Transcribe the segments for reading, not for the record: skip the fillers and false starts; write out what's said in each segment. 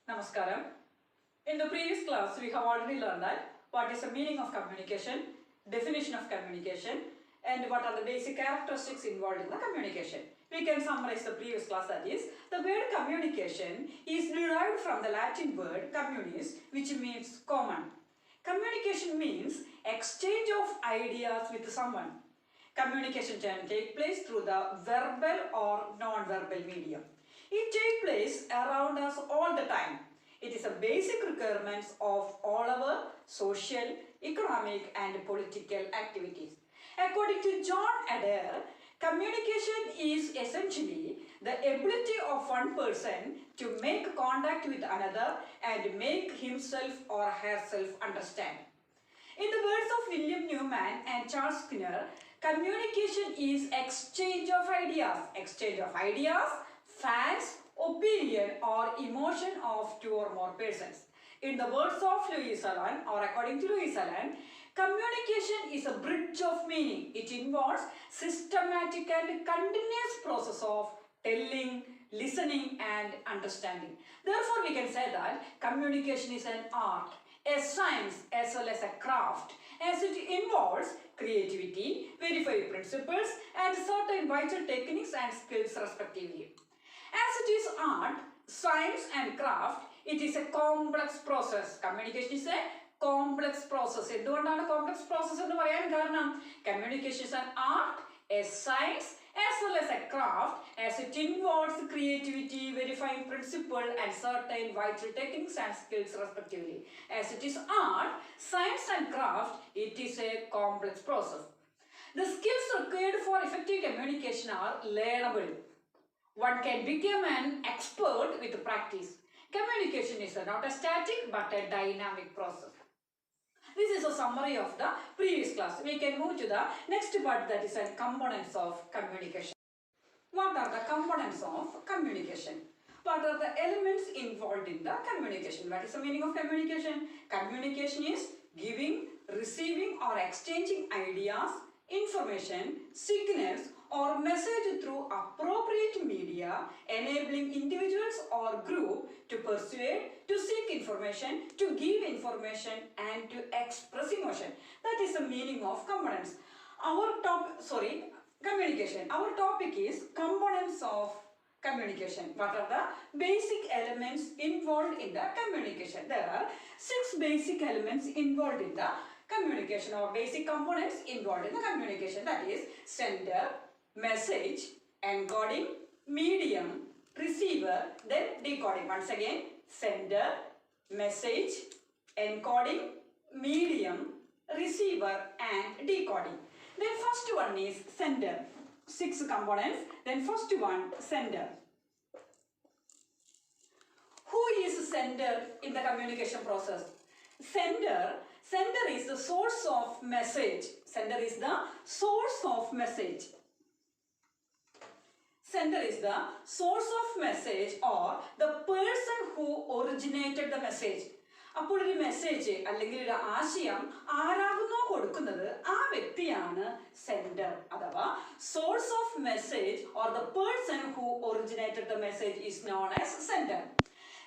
Namaskaram. In the previous class, we have already learned that what is the meaning of communication, definition of communication, and what are the basic characteristics involved in the communication. We can summarize the previous class, that is, the word communication is derived from the Latin word communis, which means common. Communication means exchange of ideas with someone. Communication can take place through the verbal or non-verbal medium. It takes place around us all the time. It is a basic requirement of all our social, economic and political activities. According to John Adair, communication is essentially the ability of one person to make contact with another and make himself or herself understand. In the words of William Newman and Charles Skinner, communication is exchange of ideas. Exchange of ideas, facts, opinion or emotion of two or more persons. In the words of Louis Allen, or according to Louis Allen, communication is a bridge of meaning. It involves systematic and continuous process of telling, listening and understanding. Therefore, we can say that communication is an art, a science as well as a craft, as it involves creativity, verified principles and certain vital techniques and skills respectively. As it is art, science and craft, it is a complex process. Communication is a complex process. എന്തുകൊണ്ടാണ് complex process എന്ന് പറയാൻ കാരണം communication is an art, a science as well as a craft, as it involves creativity, verifying principle and certain vital techniques and skills respectively. As it is art, science and craft, it is a complex process. The skills required for effective communication are learnable. One can become an expert with practice. Communication is not a static but a dynamic process. This is a summary of the previous class. We can move to the next part, that is components of communication. What are the components of communication? What are the elements involved in the communication? What is the meaning of communication? Communication is giving, receiving or exchanging ideas, information, signals or message through appropriate media, enabling individuals or group to persuade, to seek information, to give information and to express emotion. That is the meaning of components. Communication. Our topic is components of communication. What are the basic elements involved in the communication? There are 6 basic elements involved in the communication, or basic components involved in the communication. That is sender, message, encoding, medium, receiver, then decoding. Once again, sender, message, encoding, medium, receiver and decoding. Then first one is sender. 6 components. Then first one, sender. Who is sender in the communication process? Sender is the source of message. Sender is the source of message. Sender is the source of message or the person who originated the message. അപ്പോൾ ഒരു message അല്ലെങ്കിൽ ഒരു ആശയം ആരാകുന്നോ കൊടുക്കുന്നത് ആ വ്യക്തിയാണ് sender അഥവാ source of message or the person who originated the message is known as sender.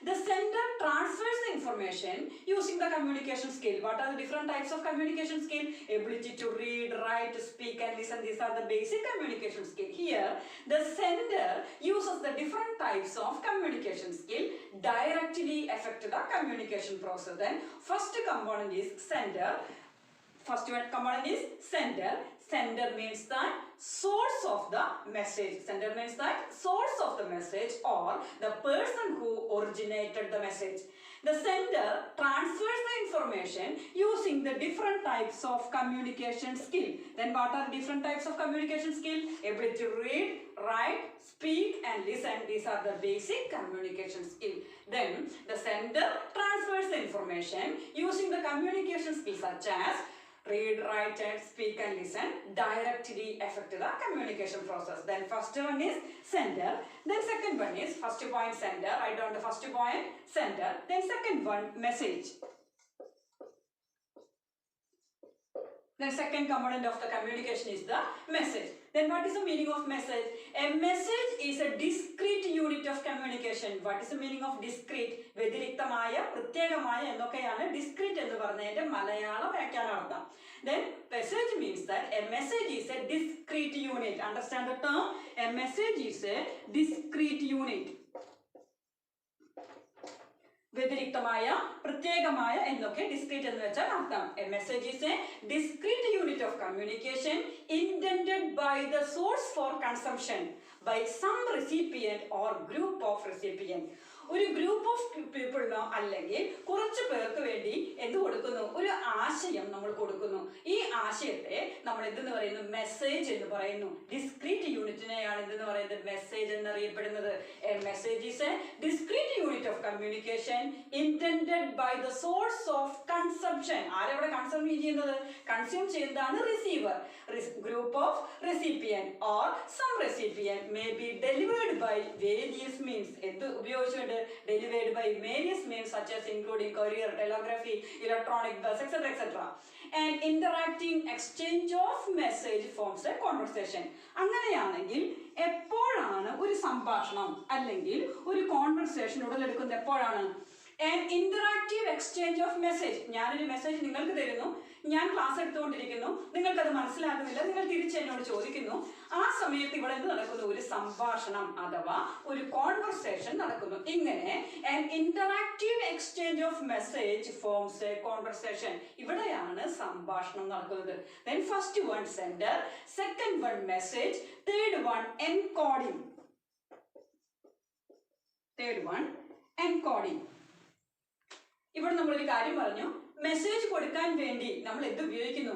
The sender transfers the information using the communication skill. What are the different types of communication skill? Ability to read, write, speak and listen. These are the basic communication skill. Here, the sender uses the different types of communication skill directly affect the communication process. Then, first component is sender. First component is sender. Sender means the source of the message. Sender means the source of the message or the person who originated the message. The sender transfers the information using the different types of communication skill. Then what are different types of communication skill? Ability to read, write, speak and listen. These are the basic communication skill. Then the sender transfers the information using the communication skills such as read, write and speak and listen directly affect the communication process. Then first one is sender. Then second one is first point sender. Write down the first point sender. Then second one message. Then second component of the communication is the message. Then what is the meaning of message? A message is a discrete unit of communication. What is the meaning of discrete? വ്യതിരിക്തമായ പ്രത്യേകമായ എന്നൊക്കെയാണ് discrete എന്ന് പറഞ്ഞതിന്റെ മലയാള വ്യാഖ്യാനാർത്ഥം. Then message means that a message is a discrete unit. Understand the term? A message is a discrete unit. വ്യതിരിക്തമായ പ്രത്യേകമായ എന്നൊക്കെ discrete എന്ന് വെച്ചാൽ അർത്ഥം. A message is a discrete unit of communication intended by the source for consumption by some recipient or group of recipient. ഒരു group of പീപ്പിളിനോ അല്ലെങ്കിൽ കുറച്ച് പേർക്ക് വേണ്ടി എന്ത് കൊടുക്കുന്നു? ഒരു ആശയം നമ്മൾ കൊടുക്കുന്നു. ഈ ആശയത്തെ നമ്മൾ എന്തെന്ന് പറയുന്നു? മെസ്സേജ് എന്ന് പറയുന്നു. ഡിസ്ക്രീറ്റ് യൂണിറ്റിനെയാണ് എന്തെന്ന് പറയുന്നത്? മെസ്സേജ് എന്നറിയപ്പെടുന്നത്. A message is a discrete unit of communication intended by the source of consumption. ആരെവിടെ കൺസ്യൂം ചെയ്യുന്നത്? കൺസ്യൂം ചെയ്യുന്നതാണ് receiver. Group of recipient or some recipient may be delivered by various means. എന്ത് ഉപയോഗിച്ചുകൊണ്ട്? Delivered by various means such as including courier, telegraphy, electronic bus, etc. etc. And interacting exchange of message forms a conversation. അങ്ങനെയാണെങ്കിൽ എപ്പോഴാണ് ഒരു സംഭാഷണം അല്ലെങ്കിൽ ഒരു conversation ഉടലെടുക്കുന്നത്? എപ്പോഴാണ്? An interactive exchange of message. ഞാനൊരു മെസ്സേജ് നിങ്ങൾക്ക് തരുന്നു, ഞാൻ ക്ലാസ് എടുത്തുകൊണ്ടിരിക്കുന്നു, നിങ്ങൾക്കത് മനസ്സിലാകുന്നില്ല, നിങ്ങൾ തിരിച്ച് എന്നോട് ചോദിക്കുന്നു. ആ സമയത്ത് ഇവിടെ എന്ത് നടക്കുന്നു? ഒരു സംഭാഷണം അഥവാ ഒരു കോൺവെർസേഷൻ നടക്കുന്നു. ഇങ്ങനെ an interactive exchange of message forms a conversation. ഇവിടെയാണ് സംഭാഷണം നടക്കുന്നത്. Then first one sender, second one message, third one encoding. Third one encoding. ഇവിടെ നമ്മളൊരു കാര്യം പറഞ്ഞു. മെസ്സേജ് കൊടുക്കാൻ വേണ്ടി നമ്മൾ എന്ത് ഉപയോഗിക്കുന്നു?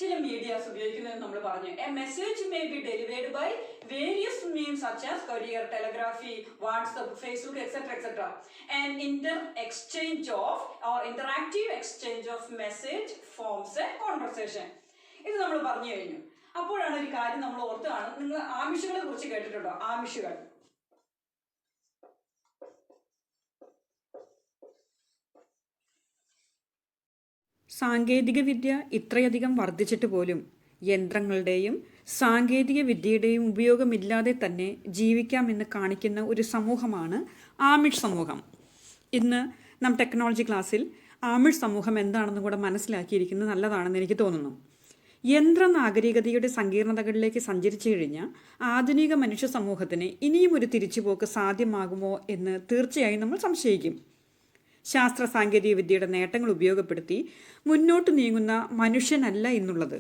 ചില മീഡിയാസ് ഉപയോഗിക്കുന്നത് നമ്മൾ പറഞ്ഞു. A message may be delivered by various means such as courier, telegraphy, WhatsApp, Facebook, etcetera etcetera. And interactive exchange of message forms a conversation. ഇത് നമ്മൾ പറഞ്ഞു കഴിഞ്ഞു. അപ്പോഴാണ് ഒരു കാര്യം നമ്മൾ ഓർത്ത് കാണും. നിങ്ങൾ ആമിഷുകളെ കുറിച്ച് കേട്ടിട്ടുണ്ടോ? ആമിഷുകൾ. സാങ്കേതികവിദ്യ ഇത്രയധികം വർദ്ധിച്ചിട്ട് പോലും യന്ത്രങ്ങളുടെയും സാങ്കേതിക വിദ്യയുടെയും ഉപയോഗമില്ലാതെ തന്നെ ജീവിക്കാമെന്ന് കാണിക്കുന്ന ഒരു സമൂഹമാണ് ആമിഷ് സമൂഹം. ഇന്ന് നാം ടെക്നോളജി ക്ലാസ്സിൽ ആമിഷ് സമൂഹം എന്താണെന്നും കൂടെ മനസ്സിലാക്കിയിരിക്കുന്നത് നല്ലതാണെന്ന് എനിക്ക് തോന്നുന്നു. യന്ത്ര നാഗരികതയുടെ സങ്കീർണതകളിലേക്ക് സഞ്ചരിച്ചു കഴിഞ്ഞ ആധുനിക മനുഷ്യ സമൂഹത്തിന് ഇനിയും ഒരു തിരിച്ചുപോക്ക് സാധ്യമാകുമോ എന്ന് തീർച്ചയായും നമ്മൾ സംശയിക്കും. ശാസ്ത്ര സാങ്കേതിക വിദ്യയുടെ നേട്ടങ്ങൾ ഉപയോഗപ്പെടുത്തി മുന്നോട്ട് നീങ്ങുന്ന മനുഷ്യനല്ല ഇന്നുള്ളത്.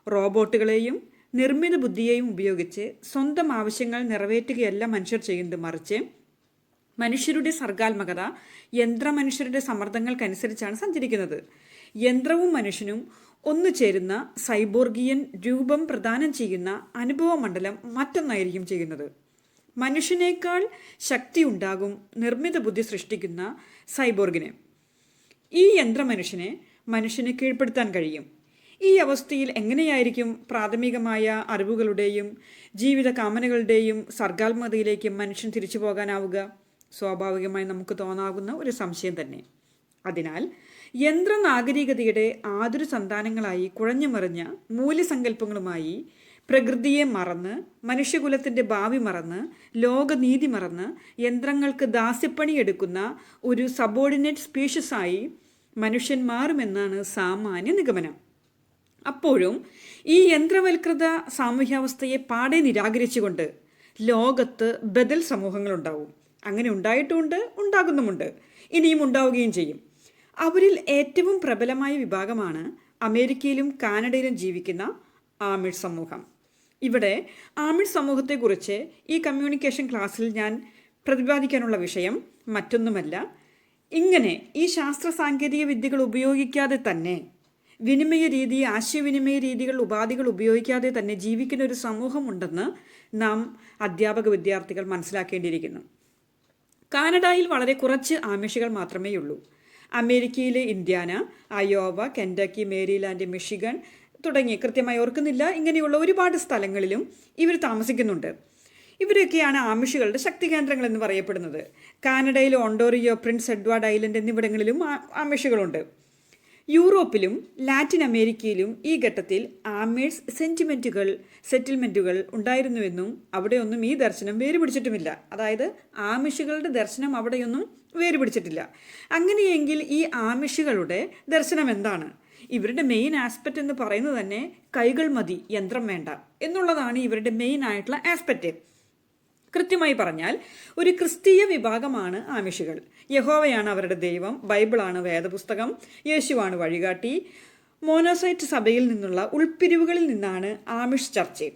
റോബോട്ടുകളെയും നിർമ്മിത ബുദ്ധിയെയും ഉപയോഗിച്ച് സ്വന്തം ആവശ്യങ്ങൾ നിറവേറ്റുകയല്ല മനുഷ്യർ ചെയ്യുന്നത്. മറിച്ച് മനുഷ്യരുടെ സർഗാത്മകത യന്ത്രമനുഷ്യരുടെ സമ്മർദ്ദങ്ങൾക്കനുസരിച്ചാണ് സഞ്ചരിക്കുന്നത്. യന്ത്രവും മനുഷ്യനും ഒന്നു ചേരുന്ന സൈബോർഗിയൻ രൂപം പ്രദാനം ചെയ്യുന്ന അനുഭവ മണ്ഡലം മറ്റൊന്നായിരിക്കും ചെയ്യുന്നത്. മനുഷ്യനേക്കാൾ ശക്തി ഉണ്ടാകും നിർമ്മിത ബുദ്ധി സൃഷ്ടിക്കുന്ന സൈബോർഗിന്. ഈ മനുഷ്യനെ കീഴ്പ്പെടുത്താൻ കഴിയും. ഈ അവസ്ഥയിൽ എങ്ങനെയായിരിക്കും പ്രാഥമികമായ അറിവുകളുടെയും ജീവിത കാമനകളുടെയും സർഗാത്മകതയിലേക്ക് മനുഷ്യൻ തിരിച്ചു പോകാനാവുക? സ്വാഭാവികമായി നമുക്ക് തോന്നാവുന്ന ഒരു സംശയം തന്നെ. അതിനാൽ യന്ത്ര നാഗരികതയുടെ ആതുര സന്താനങ്ങളായി കുഴഞ്ഞുമറിഞ്ഞ മൂല്യസങ്കല്പങ്ങളുമായി പ്രകൃതിയെ മറന്ന്, മനുഷ്യകുലത്തിൻ്റെ ഭാവി മറന്ന്, ലോകനീതി മറന്ന് യന്ത്രങ്ങൾക്ക് ദാസ്യപ്പണിയെടുക്കുന്ന ഒരു സബോർഡിനേറ്റ് സ്പീഷ്യസായി മനുഷ്യൻ മാറുമെന്നാണ് സാമാന്യ നിഗമനം. അപ്പോഴും ഈ യന്ത്രവൽകൃത സാമൂഹ്യാവസ്ഥയെ പാടെ നിരാകരിച്ചുകൊണ്ട് ലോകത്ത് ബദൽ സമൂഹങ്ങളുണ്ടാവും. അങ്ങനെ ഉണ്ടായിട്ടുമുണ്ട്, ഉണ്ടാകുന്നുമുണ്ട്, ഇനിയും ഉണ്ടാവുകയും ചെയ്യും. അവരിൽ ഏറ്റവും പ്രബലമായ വിഭാഗമാണ് അമേരിക്കയിലും കാനഡയിലും ജീവിക്കുന്ന ആമിഷ് സമൂഹം. ഇവിടെ ആമിഷ് സമൂഹത്തെക്കുറിച്ച് ഈ കമ്മ്യൂണിക്കേഷൻ ക്ലാസ്സിൽ ഞാൻ പ്രതിപാദിക്കാനുള്ള വിഷയം മറ്റൊന്നുമല്ല. ഇങ്ങനെ ഈ ശാസ്ത്ര സാങ്കേതിക വിദ്യകൾ ഉപയോഗിക്കാതെ തന്നെ, ആശയവിനിമയ രീതികൾ, ഉപാധികൾ ഉപയോഗിക്കാതെ തന്നെ ജീവിക്കുന്ന ഒരു സമൂഹമുണ്ടെന്ന് നാം അധ്യാപക വിദ്യാർത്ഥികൾ മനസ്സിലാക്കേണ്ടിയിരിക്കുന്നു. കാനഡയിൽ വളരെ കുറച്ച് ആമിഷുകൾ മാത്രമേ ഉള്ളൂ. അമേരിക്കയിലെ Indiana, Iowa, Kentucky, Maryland, Michigan തുടങ്ങി കൃത്യമായി ഓർക്കുന്നില്ല, ഇങ്ങനെയുള്ള ഒരുപാട് സ്ഥലങ്ങളിലും ഇവർ താമസിക്കുന്നുണ്ട്. ഇവരൊക്കെയാണ് ആമിഷുകളുടെ ശക്തി കേന്ദ്രങ്ങൾ എന്ന് പറയപ്പെടുന്നത്. കാനഡയിലെ ഒണ്ടോറിയോ, പ്രിൻസ് എഡ്വാർഡ് ഐലൻഡ് എന്നിവിടങ്ങളിലും ആമിഷുകളുണ്ട്. യൂറോപ്പിലും ലാറ്റിൻ അമേരിക്കയിലും ഈ ഘട്ടത്തിൽ ആമേഴ്സ് സെറ്റിൽമെൻറ്റുകൾ ഉണ്ടായിരുന്നുവെന്നും അവിടെയൊന്നും ഈ ദർശനം വേരുപിടിച്ചിട്ടുമില്ല. അതായത് ആമിഷുകളുടെ ദർശനം അവിടെയൊന്നും വേരുപിടിച്ചിട്ടില്ല. അങ്ങനെയെങ്കിൽ ഈ ആമിഷുകളുടെ ദർശനം എന്താണ്? ഇവരുടെ മെയിൻ ആസ്പെക്റ്റ് എന്ന് പറയുന്നത് തന്നെ കൈകൾ മതി, യന്ത്രം വേണ്ട എന്നുള്ളതാണ് ഇവരുടെ മെയിൻ ആയിട്ടുള്ള ആസ്പെക്റ്റ്. കൃത്യമായി പറഞ്ഞാൽ ഒരു ക്രിസ്തീയ വിഭാഗമാണ് ആമിഷുകൾ. യഹോവയാണ് അവരുടെ ദൈവം, ബൈബിളാണ് വേദപുസ്തകം, യേശുവാണ് വഴികാട്ടി. മോനോസൈറ്റ് സഭയിൽ നിന്നുള്ള ഉൾപ്പിരിവുകളിൽ നിന്നാണ് ആമിഷ് ചർച്ച്.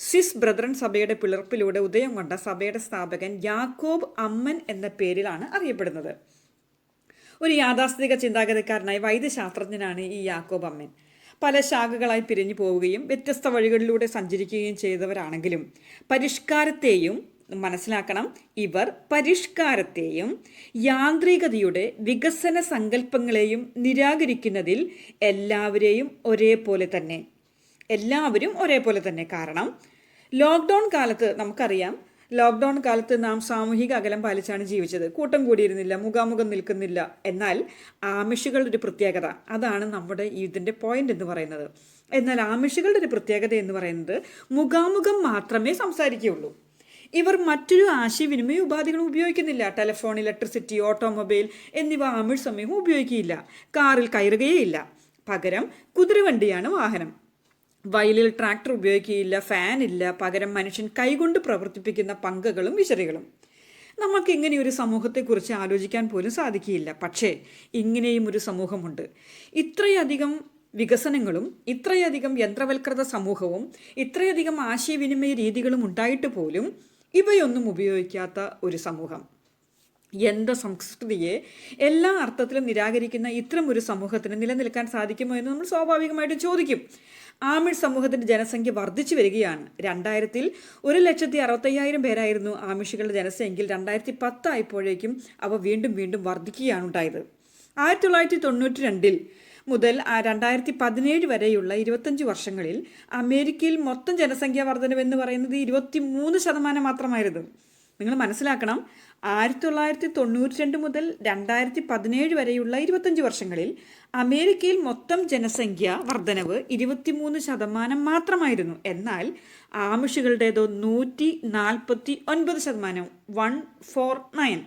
സ്വിസ് ബ്രദറൻ സഭയുടെ പിളർപ്പിലൂടെ ഉദയം കൊണ്ട സഭയുടെ സ്ഥാപകൻ യാക്കോബ് അമ്മൻ എന്ന പേരിലാണ് അറിയപ്പെടുന്നത്. ഒരു യാഥാസ്ഥിതിക ചിന്താഗതിക്കാരനായ വൈദ്യശാസ്ത്രജ്ഞനാണ് ഈ യാക്കോബ് അമ്മൻ. പല ശാഖകളായി പിരിഞ്ഞു പോവുകയും വ്യത്യസ്ത വഴികളിലൂടെ സഞ്ചരിക്കുകയും ചെയ്തവരാണെങ്കിലും പരിഷ്കാരത്തെയും മനസ്സിലാക്കണം, ഇവർ പരിഷ്കാരത്തെയും യാന്ത്രികതയുടെ വികസന സങ്കല്പങ്ങളെയും നിരാകരിക്കുന്നതിൽ എല്ലാവരും ഒരേപോലെ തന്നെ. കാരണം ലോക്ക്ഡൗൺ കാലത്ത് നമുക്കറിയാം, ലോക്ക്ഡൗൺ കാലത്ത് നാം സാമൂഹിക അകലം പാലിച്ചാണ് ജീവിച്ചത്. കൂട്ടം കൂടിയിരുന്നില്ല, മുഖാമുഖം നിൽക്കുന്നില്ല. എന്നാൽ ആമിഷുകളുടെ ഒരു പ്രത്യേകത, അതാണ് നമ്മുടെ ഇതിൻ്റെ പോയിന്റ് എന്ന് പറയുന്നത്. എന്നാൽ ആമിഷുകളുടെ ഒരു പ്രത്യേകത എന്ന് പറയുന്നത് മുഖാമുഖം മാത്രമേ സംസാരിക്കുകയുള്ളൂ. ഇവർ മറ്റൊരു ആശയവിനിമയ ഉപാധികളും ഉപയോഗിക്കുന്നില്ല. ടെലിഫോൺ, ഇലക്ട്രിസിറ്റി, ഓട്ടോമൊബൈൽ എന്നിവ ആമിഷ് സമൂഹം ഉപയോഗിക്കുകയില്ല. കാറിൽ കയറുകയേയില്ല. പകരം കുതിരവണ്ടിയാണ് വാഹനം. വയലിൽ ട്രാക്ടർ ഉപയോഗിക്കുകയില്ല. ഫാൻ ഇല്ല. പകരം മനുഷ്യൻ കൈകൊണ്ട് പ്രവർത്തിപ്പിക്കുന്ന പങ്കകളും വിശറികളും. നമുക്ക് ഇങ്ങനെയൊരു സമൂഹത്തെക്കുറിച്ച് ആലോചിക്കാൻ പോലും സാധിക്കുകയില്ല. പക്ഷേ ഇങ്ങനെയും ഒരു സമൂഹമുണ്ട്. ഇത്രയധികം വികസനങ്ങളും ഇത്രയധികം യന്ത്രവൽകൃത സമൂഹവും ഇത്രയധികം ആശയവിനിമയ രീതികളും ഉണ്ടായിട്ട് പോലും ഇവയൊന്നും ഉപയോഗിക്കാത്ത ഒരു സമൂഹം. സംസ്കൃതിയെ എല്ലാ അർത്ഥത്തിലും നിരാകരിക്കുന്ന ഇത്തരം ഒരു സമൂഹത്തിന് നിലനിൽക്കാൻ സാധിക്കുമോ എന്ന് നമ്മൾ സ്വാഭാവികമായിട്ടും ചോദിക്കും. ആമിഷ് സമൂഹത്തിൻ്റെ ജനസംഖ്യ വർദ്ധിച്ചു വരികയാണ്. 2000 1,65,000 പേരായിരുന്നു ആമിഷുകളുടെ ജനസംഖ്യയിൽ 2010 ആയപ്പോഴേക്കും അവ വീണ്ടും വർദ്ധിക്കുകയാണ് ഉണ്ടായത്. 1992 മുതൽ 2017 വരെയുള്ള 25 വർഷങ്ങളിൽ അമേരിക്കയിൽ മൊത്തം ജനസംഖ്യാ വർധനവെന്ന് പറയുന്നത് 23% മാത്രമായിരുന്നു. നിങ്ങൾ മനസ്സിലാക്കണം, 1992 മുതൽ 2017 വരെയുള്ള 25 വർഷങ്ങളിൽ അമേരിക്കയിൽ മൊത്തം ജനസംഖ്യ വർധനവ് 23% മാത്രമായിരുന്നു. എന്നാൽ ആമിഷുകളുടേതോ 149%, 149.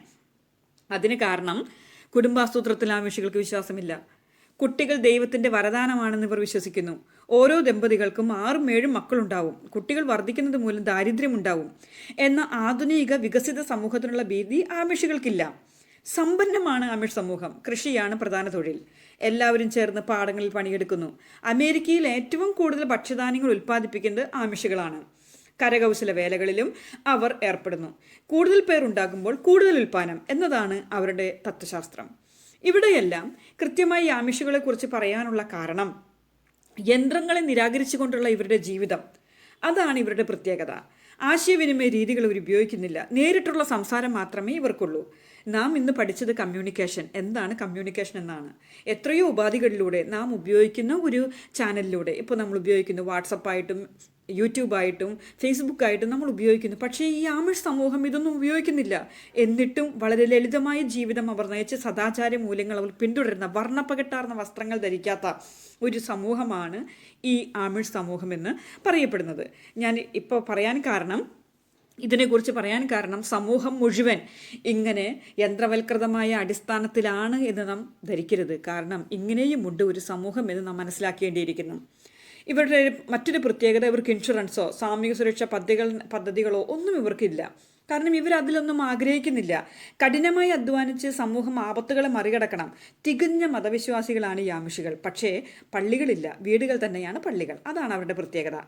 അതിന് കാരണം കുടുംബാസൂത്രത്തിൽ ആമിഷുകൾക്ക് വിശ്വാസമില്ല. കുട്ടികൾ ദൈവത്തിൻ്റെ വരദാനമാണെന്ന് ഇവർ വിശ്വസിക്കുന്നു. ഓരോ ദമ്പതികൾക്കും 6-7 മക്കളുണ്ടാവും. കുട്ടികൾ വർദ്ധിക്കുന്നത് മൂലം ദാരിദ്ര്യമുണ്ടാവും എന്ന ആധുനിക വികസിത സമൂഹത്തിനുള്ള ഭീതി ആമിഷുകൾക്കില്ല. സമ്പന്നമാണ് ആമിഷ് സമൂഹം. കൃഷിയാണ് പ്രധാന തൊഴിൽ. എല്ലാവരും ചേർന്ന് പാടങ്ങളിൽ പണിയെടുക്കുന്നു. അമേരിക്കയിൽ ഏറ്റവും കൂടുതൽ ഭക്ഷ്യധാന്യങ്ങൾ ഉൽപ്പാദിപ്പിക്കുന്നത് ആമിഷുകളാണ്. കരകൗശല വേലകളിലും അവർ ഏർപ്പെടുന്നു. കൂടുതൽ പേർ ഉണ്ടാകുമ്പോൾ കൂടുതൽ ഉൽപ്പാദനം എന്നതാണ് അവരുടെ തത്വശാസ്ത്രം. ഇവിടെയെല്ലാം കൃത്യമായി ആമിഷുകളെക്കുറിച്ച് പറയാനുള്ള കാരണം യന്ത്രങ്ങളെ നിരാകരിച്ചുകൊണ്ടുള്ള ഇവരുടെ ജീവിതം, അതാണ് ഇവരുടെ പ്രത്യേകത. ആശയവിനിമയ രീതികൾ ഇവർ ഉപയോഗിക്കുന്നില്ല. നേരിട്ടുള്ള സംസാരം മാത്രമേ ഇവർക്കുള്ളൂ. നാം ഇന്ന് പഠിച്ചത് കമ്മ്യൂണിക്കേഷൻ. എന്താണ് കമ്മ്യൂണിക്കേഷൻ എന്നാണ്. എത്രയോ ഉപാധികളിലൂടെ നാം ഉപയോഗിക്കുന്ന ഒരു ചാനലിലൂടെ, ഇപ്പോൾ നമ്മൾ ഉപയോഗിക്കുന്നു വാട്സപ്പായിട്ടും യൂട്യൂബായിട്ടും ഫേസ്ബുക്കായിട്ടും നമ്മൾ ഉപയോഗിക്കുന്നു. പക്ഷേ ഈ ആമിഷ് സമൂഹം ഇതൊന്നും ഉപയോഗിക്കുന്നില്ല. എന്നിട്ടും വളരെ ലളിതമായ ജീവിതം അവർ നയിച്ച് സദാചാര മൂല്യങ്ങൾ അവർ പിന്തുടരുന്ന, വർണ്ണപ്പകട്ടാർന്ന വസ്ത്രങ്ങൾ ധരിക്കാത്ത ഒരു സമൂഹമാണ് ഈ ആമിഷ് സമൂഹമെന്ന് പറയപ്പെടുന്നത്. ഞാൻ ഇപ്പോൾ ഇതിനെക്കുറിച്ച് പറയാൻ കാരണം സമൂഹം മുഴുവൻ ഇങ്ങനെ യന്ത്രവൽകൃതമായ അടിസ്ഥാനത്തിലാണ് എന്ന് നാം ധരിക്കരുത്. കാരണം ഇങ്ങനെയുമുണ്ട് ഒരു സമൂഹം എന്ന് നാം മനസ്സിലാക്കേണ്ടിയിരിക്കുന്നു. ഇവരുടെ മറ്റൊരു പ്രത്യേകത, ഇവർക്ക് ഇൻഷുറൻസോ സാമൂഹിക സുരക്ഷാ പദ്ധതികളോ ഒന്നും ഇവർക്കില്ല. കാരണം ഇവർ അതിലൊന്നും ആഗ്രഹിക്കുന്നില്ല. കഠിനമായി അധ്വാനിച്ച് സമൂഹം ആപത്തുകളെ മറികടക്കണം. തികഞ്ഞ മതവിശ്വാസികളാണ് ഈ ആമിഷുകൾ. പക്ഷേ പള്ളികളില്ല, വീടുകൾ തന്നെയാണ് പള്ളികൾ. അതാണ് അവരുടെ പ്രത്യേകത.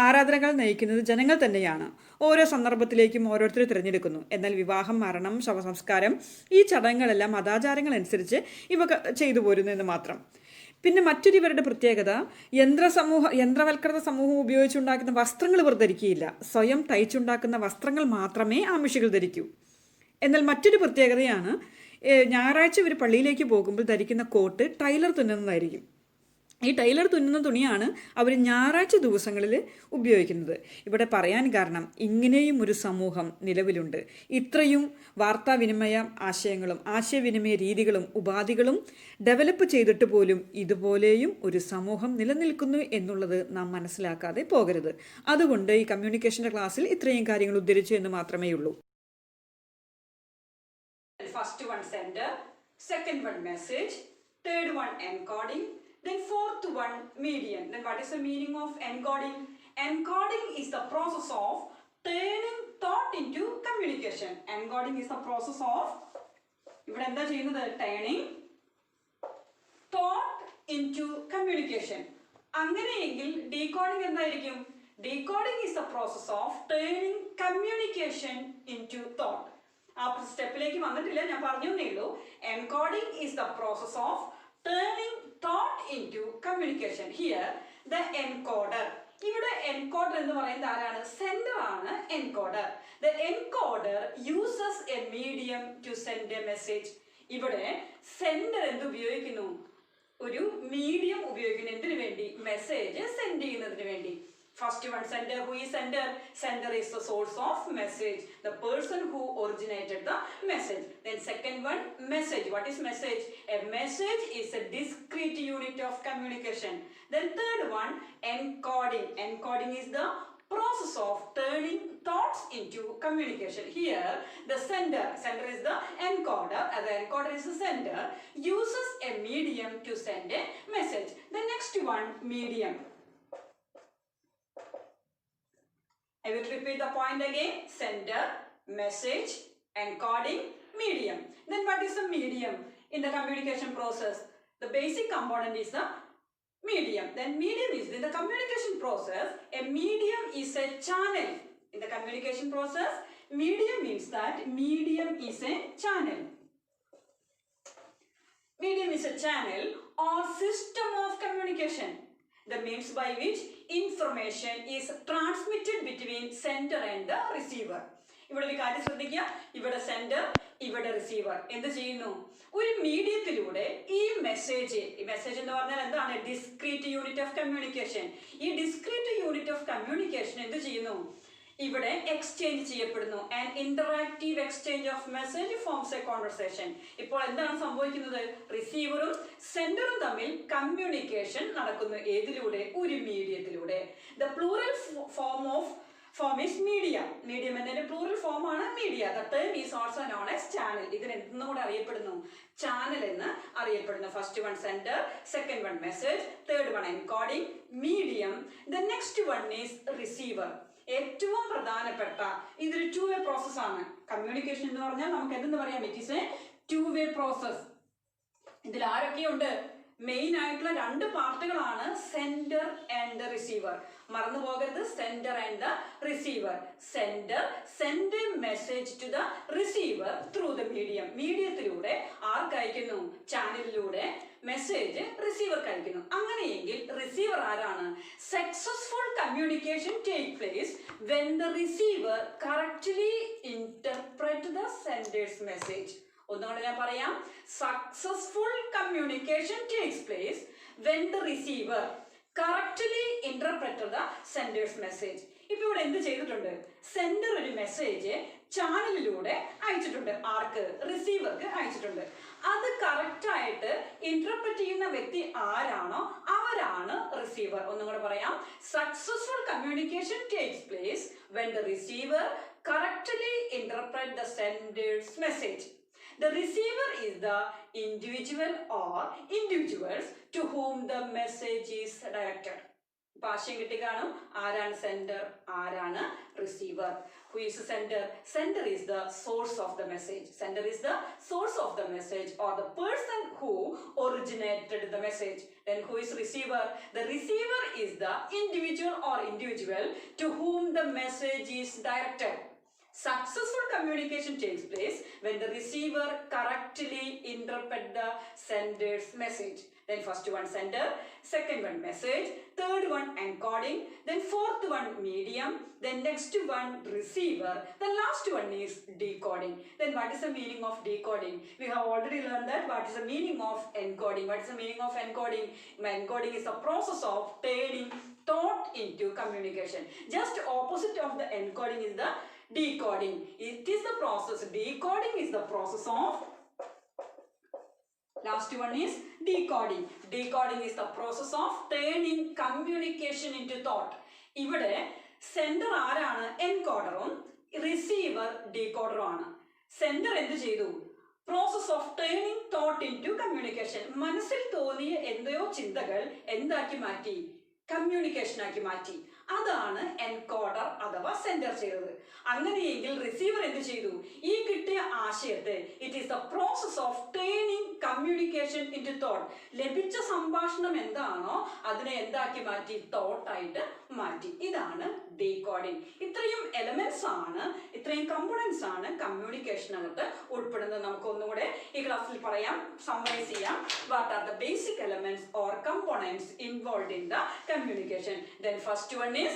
ആരാധനകൾ നയിക്കുന്നത് ജനങ്ങൾ തന്നെയാണ്. ഓരോ സന്ദർഭത്തിലേക്കും ഓരോരുത്തരെ തിരഞ്ഞെടുക്കുന്നു. എന്നാൽ വിവാഹം, മരണം, ശവസംസ്കാരം, ഈ ചടങ്ങുകളെല്ലാം മതാചാരങ്ങൾ അനുസരിച്ച് ഇവ ചെയ്തു പോരുന്നു എന്ന് മാത്രം. പിന്നെ മറ്റൊരു ഇവരുടെ പ്രത്യേകത, യന്ത്രവൽകൃത സമൂഹം ഉപയോഗിച്ചുണ്ടാക്കുന്ന വസ്ത്രങ്ങൾ ഇവർ ധരിക്കുകയില്ല. സ്വയം തയ്ച്ചുണ്ടാക്കുന്ന വസ്ത്രങ്ങൾ മാത്രമേ ആമിഷുകൾ ധരിക്കൂ. എന്നാൽ മറ്റൊരു പ്രത്യേകതയാണ്, ഞായറാഴ്ച ഇവർ പള്ളിയിലേക്ക് പോകുമ്പോൾ ധരിക്കുന്ന കോട്ട് ടൈലർ തുന്നുന്നതായിരിക്കും. ഈ ടൈലർ തുന്നുന്ന തുണിയാണ് അവർ ഞായറാഴ്ച ദിവസങ്ങളിൽ ഉപയോഗിക്കുന്നത്. ഇവിടെ പറയാൻ കാരണം ഇങ്ങനെയും ഒരു സമൂഹം നിലവിലുണ്ട്. ഇത്രയും വാർത്താവിനിമയ ആശയങ്ങളും ആശയവിനിമയ രീതികളും ഉപാധികളും ഡെവലപ്പ് ചെയ്തിട്ട് പോലും ഇതുപോലെയും ഒരു സമൂഹം നിലനിൽക്കുന്നു എന്നുള്ളത് നാം മനസ്സിലാക്കാതെ പോകരുത്. അതുകൊണ്ട് ഈ കമ്മ്യൂണിക്കേഷൻ്റെ ക്ലാസ്സിൽ ഇത്രയും കാര്യങ്ങൾ ഉദ്ധരിച്ചു എന്ന് മാത്രമേ ഉള്ളൂ. First one sender, second one message, third one encoding, then fourth one medium. Then what is the meaning of encoding? Encoding is the process of turning thought into communication. Encoding is the process of ഇവിടെ എന്താ ചെയ്യുന്നത്? Turning thought into communication. അങ്ങനെയെങ്കിൽ decoding എന്തായിരിക്കും? Decoding is the process of turning communication into thought. ആ സ്റ്റെപ്പിലേക്ക് വന്നിട്ടില്ല, ഞാൻ പറഞ്ഞേ ഉള്ളൂ. Encoding is the process of turning thought into communication. Here the encoder. ഇവിടെ encoder എന്ന് പറയുന്നത് ആരാണ്? Sender ആണ് encoder. The encoder uses a medium to send a message. ഇവിടെ sender എന്ത് ഉപയോഗിക്കുന്നു? ഒരു മീഡിയം ഉപയോഗിക്കുന്നു. എന്തിനു വേണ്ടി? മെസ്സേജ് സെൻഡ് ചെയ്യുന്നതിന് വേണ്ടി. First one sender. Who is sender? Sender is the source of message, the person who originated the message. Then second one message. What is message? A message is a discrete unit of communication. Then third one encoding. Encoding is the process of turning thoughts into communication. Here the sender is the encoder, and the encoder is the sender, uses a medium to send a message. The next one medium. I will repeat the point again. Sender, message, encoding, medium. Then what is the medium in the communication process? The basic component is the medium. Then medium is in the communication process. A medium is a channel. In the communication process, medium means that medium is a channel. Medium is a channel or system of communication. The means by which information is transmitted between sender and the receiver. ഇവിടെ ഒരു കാര്യം ശ്രദ്ധിക്കുക. ഇവിടെ sender, ഇവിടെ receiver എന്ത് ചെയ്യുന്നു? ഒരു മീഡിയത്തിലൂടെ ഈ മെസ്സേജ് എന്ന് പറഞ്ഞാൽ എന്താണ്? Discrete unit of communication. ഈ ഡിസ്ക്രീറ്റ് യൂണിറ്റ് ഓഫ് കമ്മ്യൂണിക്കേഷൻ എന്ത് ചെയ്യുന്നു? ഇവിടെ എക്സ്ചേഞ്ച് ചെയ്യപ്പെടുന്നു. And interactive exchange of message forms a conversation. ഇപ്പോൾ എന്താണ് സംഭവിക്കുന്നത്? റിസീവറും സെൻഡറും തമ്മിൽ കമ്മ്യൂണിക്കേഷൻ നടക്കുന്നു. ഏതിലൂടെ? ഒരു മീഡിയത്തിലൂടെ. The plural form is medium. Medium എന്നതിന്റെ പ്ലൂറൽ ഫോം ആണ് media. The term is also known as channel. ഇതിന് എന്തെന്നും കൂടെ അറിയപ്പെടുന്നു? ചാനൽ എന്ന് അറിയപ്പെടുന്നു. First one sender, second one message, third one encoding, medium. The next one is receiver. ഏറ്റവും പ്രധാനപ്പെട്ട ഇതൊരു ടു വേ പ്രോസസ് ആണ്. കമ്മ്യൂണിക്കേഷൻ എന്ന് പറഞ്ഞാൽ നമുക്ക് എന്തെന്ന് പറയാം? It is a two way process. ഇതിൽ ആരൊക്കെയുണ്ട്? മെയിൻ ആയിട്ടുള്ള രണ്ട് പാർട്ടുകളാണ് സെൻഡർ ആൻഡ് ദ റിസീവർ. മറന്നു പോകരുത്, sender and the receiver. Sender send a message to the receiver through the medium. മീഡിയത്തിലൂടെ ആർക്ക് അയക്കുന്നു? ചാനലിലൂടെ മെസ്സേജ് റിസീവർക്ക് അയക്കുന്നു. അങ്ങനെയെങ്കിൽ റിസീവർ ആരാണ്? Successful communication take place when the receiver correctly interpret the sender's message. ഒന്നുകൂടെ ഞാൻ പറയാം. Successful communication takes place when the receiver correctly interpret the sender's message. ഇപ്പൊ ഇവിടെ എന്ത് ചെയ്തിട്ടുണ്ട്? സെൻഡർ ഒരു മെസ്സേജ് ചാനലിലൂടെ അയച്ചിട്ടുണ്ട്. ആർക്ക്? റിസീവർക്ക് അയച്ചിട്ടുണ്ട്. അത് കറക്റ്റ് ആയിട്ട് ഇന്റർപ്രറ്റ് ചെയ്യുന്ന വ്യക്തി ആരാണോ അവരാണ് റിസീവർ. ഒന്നും കൂടെ പറയാം. Successful communication takes place when the receiver correctly interpret the sender's message. The receiver is the individual or individuals to whom the message is directed. ഭാഷ്യം കിട്ടി കാണും. ആരാണ് സെൻഡർ, ആരാണ് receiver? Who is the sender? Sender is the source of the message. Sender is the source of the message or the person who originated the message. Then who is receiver? The receiver is the individual or individual to whom the message is directed. Successful communication takes place when the receiver correctly interprets the sender's message. Then first one sender, second one message, third one encoding, then fourth one medium, then next one receiver, the last one is decoding. Then what is the meaning of decoding? We have already learned that what is the meaning of encoding. What is the meaning of encoding? Encoding is the process of turning thought into communication. Just opposite of the encoding is the decoding. It is the process. Decoding is the process of. Last one is decoding. Decoding is the process of turning communication into thought. ഇവിടെ sender ആരാണ്? എൻകോഡറും receiver ഡീകോഡറും ആണ്. Sender എന്ത് ചെയ്തു? Process of turning thought into communication. മനസ്സിൽ തോന്നിയ എന്തെയോ ചിന്തകൾ എന്താക്കി മാറ്റി? കമ്മ്യൂണിക്കേഷൻ ആക്കി മാറ്റി. അതാണ് എൻകോഡർ അഥവാ സെൻഡർ ചെയ്തത്. അങ്ങനെയെങ്കിൽ റിസീവർ എന്ത് ചെയ്തു? ഈ കിട്ടിയ ആശയത്തെ it is the process of turning communication into thought. ലഭിച്ച സംഭാഷണം എന്താണോ അതിനെ എന്താക്കി മാറ്റി? തോട്ടായിട്ട് മാറ്റി. ഇതാണ് ഡീകോഡിംഗ്. ഇത്രയും എലമെന്റ്സ് ആണ്, ഇത്രയും കമ്പോണൻസ് ആണ് കമ്മ്യൂണിക്കേഷനകത്ത് ഉൾപ്പെടുന്നത്. നമുക്ക് ഒന്നുകൂടെ ഈ ക്ലാസ്സിൽ പറയാം, സമ്മറൈസ് ചെയ്യാം. What are the basic elements or components involved in the communication. Then first one is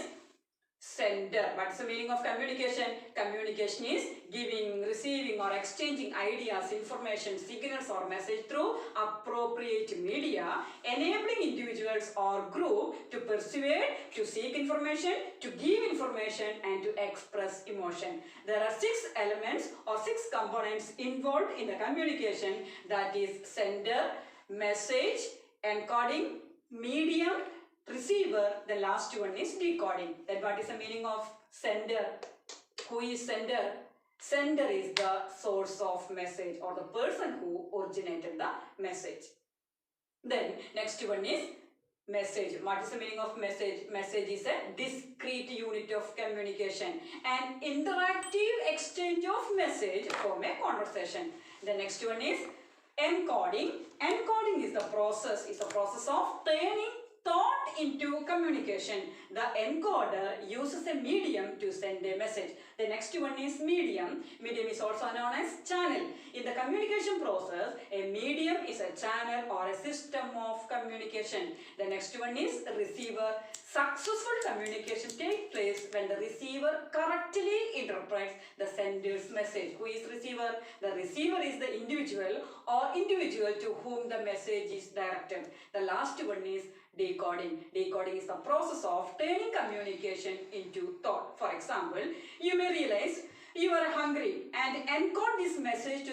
sender. What is the meaning of communication? Communication is giving, receiving or exchanging ideas, information, signals or message through appropriate media, enabling individuals or group to persuade, to seek information, to give information and to express emotion. There are 6 elements or 6 components involved in the communication, that is sender, message, encoding, medium, receiver. The last one is decoding. Then what is the meaning of sender? Who is sender? Sender is the source of message or the person who originated the message. Then next one is message. What is the meaning of message? Message is a discrete unit of communication, an interactive exchange of message from a conversation. The next one is encoding. Encoding is the process of turning thought into communication. The encoder uses a medium to send a message. The next one is medium. Medium is also known as channel. In the communication process, a medium is a channel or a system of communication. The next one is receiver. Successful communication takes place when the receiver correctly interprets the sender's message. Who is receiver? The receiver is the individual or individual to whom the message is directed. The last one is decoding. Decoding is the process of turning communication into thought. For example, you may realize you are hungry and encode this message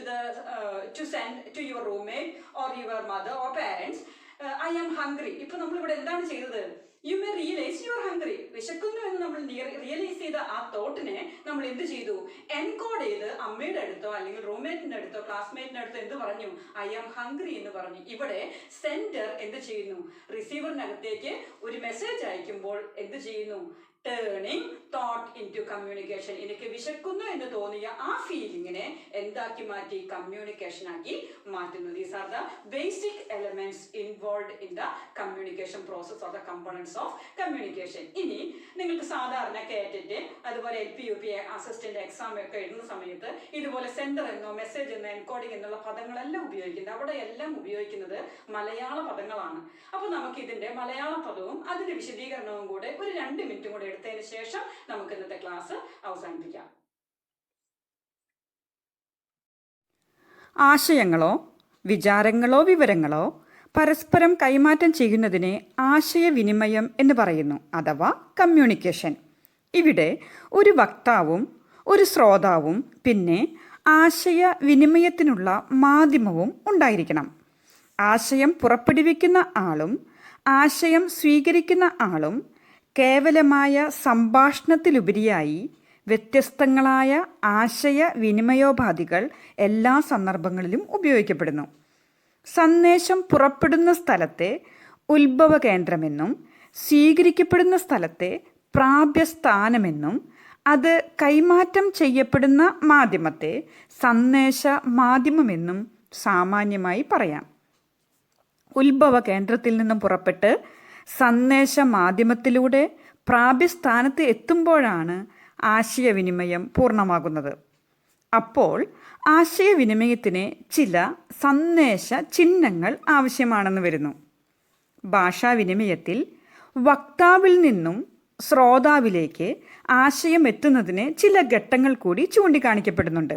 to send to your roommate or your mother or parents. I am hungry. ഇപ്പോൾ നമ്മളിവിടെ എന്താണ് ചെയ്തത്? You may realize you are hungry. വിശക്കുന്നു എന്ന് നമ്മൾ realise ചെയ്ത ആ തോട്ടിനെ നമ്മൾ എന്ത് ചെയ്തു? എൻകോഡ് ചെയ്ത് അമ്മയുടെ അടുത്തോ അല്ലെങ്കിൽ റൂംമേറ്റിന്റെ അടുത്തോ ക്ലാസ്മേറ്റിന്റെ അടുത്തോ എന്ത് പറഞ്ഞു? ഐ ആം ഹംഗ്രി എന്ന് പറഞ്ഞു. ഇവിടെ സെൻഡർ എന്ത് ചെയ്യുന്നു? റിസീവറിനകത്തേക്ക് ഒരു മെസ്സേജ് അയക്കുമ്പോൾ എന്ത് ചെയ്യുന്നു? Turning thought into communication. എനിക്ക് വിശക്കുന്നു എന്ന് തോന്നിയ ആ ഫീലിങ്ങിനെ എന്താക്കി മാറ്റി? കമ്മ്യൂണിക്കേഷൻ ആക്കി മാറ്റുന്നു. These are the basic elements involved in the communication process or the components of communication. ഇനി നിങ്ങൾക്ക് സാധാരണ കേട്ടിട്ട് അതുപോലെ LP UP അസിസ്റ്റന്റ് എക്സാം ഒക്കെ എഴുതുന്ന സമയത്ത് ഇതുപോലെ സെൻഡർ എന്നോ മെസ്സേജ് എന്നോ എൻകോഡിംഗ് എന്നുള്ള പദങ്ങളെല്ലാം ഉപയോഗിക്കുന്നത്, അവിടെ എല്ലാം ഉപയോഗിക്കുന്നത് മലയാള പദങ്ങളാണ്. അപ്പോൾ നമുക്ക് ഇതിന്റെ മലയാള പദവും അതിന്റെ വിശദീകരണവും കൂടെ ഒരു 2 മിനിറ്റും കൂടെ എടുത്തതിന് ശേഷം നമുക്ക് ഇന്നത്തെ ക്ലാസ് അവസാനിപ്പിക്കാം. ആശയങ്ങളോ വിചാരങ്ങളോ വിവരങ്ങളോ പരസ്പരം കൈമാറ്റം ചെയ്യുന്നതിനെ ആശയവിനിമയം എന്ന് പറയുന്നു, അഥവാ കമ്മ്യൂണിക്കേഷൻ. ഇവിടെ ഒരു വക്താവും ഒരു ശ്രോതാവും പിന്നെ ആശയവിനിമയത്തിനുള്ള മാധ്യമവും ഉണ്ടായിരിക്കണം. ആശയം പുറപ്പെടുവിക്കുന്ന ആളും ആശയം സ്വീകരിക്കുന്ന ആളും കേവലമായ സംഭാഷണത്തിലുപരിയായി വ്യത്യസ്തങ്ങളായ ആശയവിനിമയോപാധികൾ എല്ലാ സന്ദർഭങ്ങളിലും ഉപയോഗിക്കപ്പെടുന്നു. സന്ദേശം പുറപ്പെടുന്ന സ്ഥലത്തെ ഉത്ഭവകേന്ദ്രമെന്നും സ്വീകരിക്കപ്പെടുന്ന സ്ഥലത്തെ പ്രാപ്യസ്ഥാനമെന്നും അത് കൈമാറ്റം ചെയ്യപ്പെടുന്ന മാധ്യമത്തെ സന്ദേശ മാധ്യമമെന്നും സാമാന്യമായി പറയാം. ഉത്ഭവ കേന്ദ്രത്തിൽ നിന്നും പുറപ്പെട്ട് സന്ദേശ മാധ്യമത്തിലൂടെ പ്രാപ്യസ്ഥാനത്ത് എത്തുമ്പോഴാണ് ആശയവിനിമയം പൂർണ്ണമാകുന്നത്. അപ്പോൾ ആശയവിനിമയത്തിന് ചില സന്ദേശ ചിഹ്നങ്ങൾ ആവശ്യമാണെന്ന് വരുന്നു. ഭാഷാവിനിമയത്തിൽ വക്താവിൽ നിന്നും ശ്രോതാവിലേക്ക് ആശയം എത്തുന്നതിന് ചില ഘട്ടങ്ങൾ കൂടി ചൂണ്ടിക്കാണിക്കപ്പെടുന്നുണ്ട്.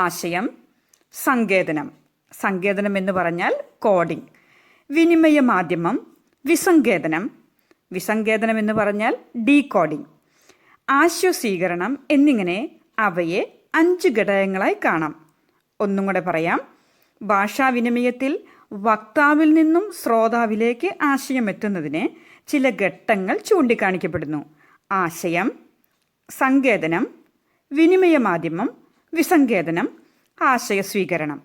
ആശയം, സങ്കേതനം. സങ്കേതനം എന്ന് പറഞ്ഞാൽ കോഡിംഗ്. വിനിമയ മാധ്യമം, വിസങ്കേതനം. വിസങ്കേതനം എന്ന് പറഞ്ഞാൽ ഡീകോഡിംഗ്. ആശയസ്വീകരണം എന്നിങ്ങനെ അവയെ 5 ഘടകങ്ങളായി കാണാം. ഒന്നും കൂടെ പറയാം. ഭാഷാവിനിമയത്തിൽ വക്താവിൽ നിന്നും ശ്രോതാവിലേക്ക് ആശയം എത്തുന്നതിന് ചില ഘട്ടങ്ങൾ ചൂണ്ടിക്കാണിക്കപ്പെടുന്നു. ആശയം, സങ്കേതനം, വിനിമയ മാധ്യമം, വിസങ്കേതനം, ആശയസ്വീകരണം.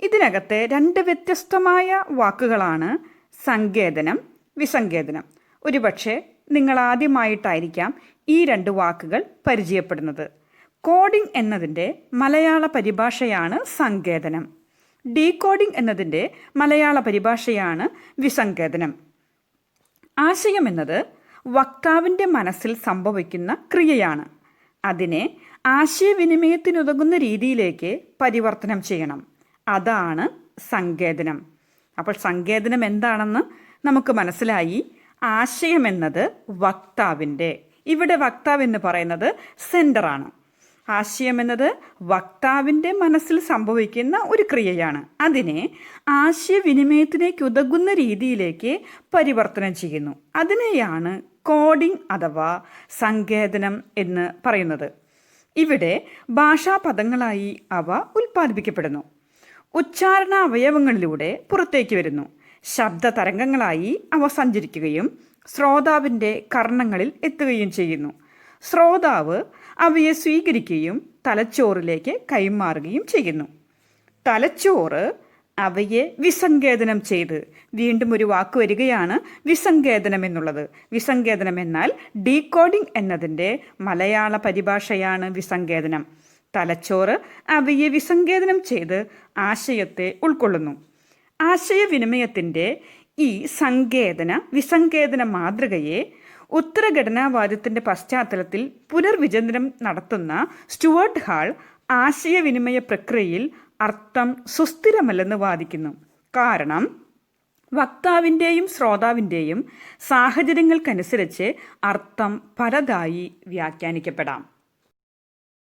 ഇതിനകത്ത് 2 വ്യത്യസ്തമായ വാക്കുകളാണ് സങ്കേതനം, വിസങ്കേതനം. ഒരുപക്ഷെ നിങ്ങൾ ആദ്യമായിട്ടായിരിക്കാം ഈ 2 വാക്കുകൾ പരിചയപ്പെടുന്നത്. കോഡിംഗ് എന്നതിൻ്റെ മലയാള പരിഭാഷയാണ് സങ്കേതനം. ഡീകോഡിംഗ് എന്നതിൻ്റെ മലയാള പരിഭാഷയാണ് വിസങ്കേതനം. ആശയം എന്നത് വക്താവിൻ്റെ മനസ്സിൽ സംഭവിക്കുന്ന ക്രിയയാണ്. അതിനെ ആശയവിനിമയത്തിനുതകുന്ന രീതിയിലേക്ക് പരിവർത്തനം ചെയ്യണം. അതാണ് സങ്കേതനം. അപ്പോൾ സങ്കേതനം എന്താണെന്ന് നമുക്ക് മനസ്സിലായി. ആശയം എന്നത് വക്താവിൻ്റെ, ഇവിടെ വക്താവ് എന്ന് പറയുന്നത് സെൻറ്ററാണ്. ആശയം എന്നത് വക്താവിൻ്റെ മനസ്സിൽ സംഭവിക്കുന്ന ഒരു ക്രിയയാണ്. അതിനെ ആശയവിനിമയത്തിലേക്ക് ഉതകുന്ന രീതിയിലേക്ക് പരിവർത്തനം ചെയ്യുന്നു. അതിനെയാണ് കോഡിംഗ് അഥവാ സങ്കേതനം എന്ന് പറയുന്നത്. ഇവിടെ ഭാഷാപദങ്ങളായി അവ ഉൽപ്പാദിപ്പിക്കപ്പെടുന്നു. ഉച്ചാരണ അവയവങ്ങളിലൂടെ പുറത്തേക്ക് വരുന്നു. ശബ്ദ തരംഗങ്ങളായി അവ സഞ്ചരിക്കുകയും ശ്രോതാവിൻ്റെ കർണങ്ങളിൽ എത്തുകയും ചെയ്യുന്നു. ശ്രോതാവ് അവയെ സ്വീകരിക്കുകയും തലച്ചോറിലേക്ക് കൈമാറുകയും ചെയ്യുന്നു. തലച്ചോറ് അവയെ വിസങ്കേതനം ചെയ്ത്, വീണ്ടും ഒരു വാക്ക് വരികയാണ് വിസങ്കേതനം എന്നുള്ളത്. വിസങ്കേതനം എന്നാൽ ഡീകോഡിംഗ് എന്നതിൻ്റെ മലയാള പരിഭാഷയാണ് വിസങ്കേതനം. തലച്ചോറ് അവയെ വിസങ്കേതനം ചെയ്ത് ആശയത്തെ ഉൾക്കൊള്ളുന്നു. ആശയവിനിമയത്തിൻ്റെ ഈ സങ്കേതന വിസങ്കേതന മാതൃകയെ ഉത്തരഘടനാവാദത്തിൻ്റെ പശ്ചാത്തലത്തിൽ പുനർവിചിന്തനം നടത്തുന്ന സ്റ്റുവർട്ട് ഹാൾ ആശയവിനിമയ പ്രക്രിയയിൽ അർത്ഥം സുസ്ഥിരമല്ലെന്ന് വാദിക്കുന്നു. കാരണം വക്താവിൻ്റെയും ശ്രോതാവിൻ്റെയും സാഹചര്യങ്ങൾക്കനുസരിച്ച് അർത്ഥം പലതായി വ്യാഖ്യാനിക്കപ്പെടാം.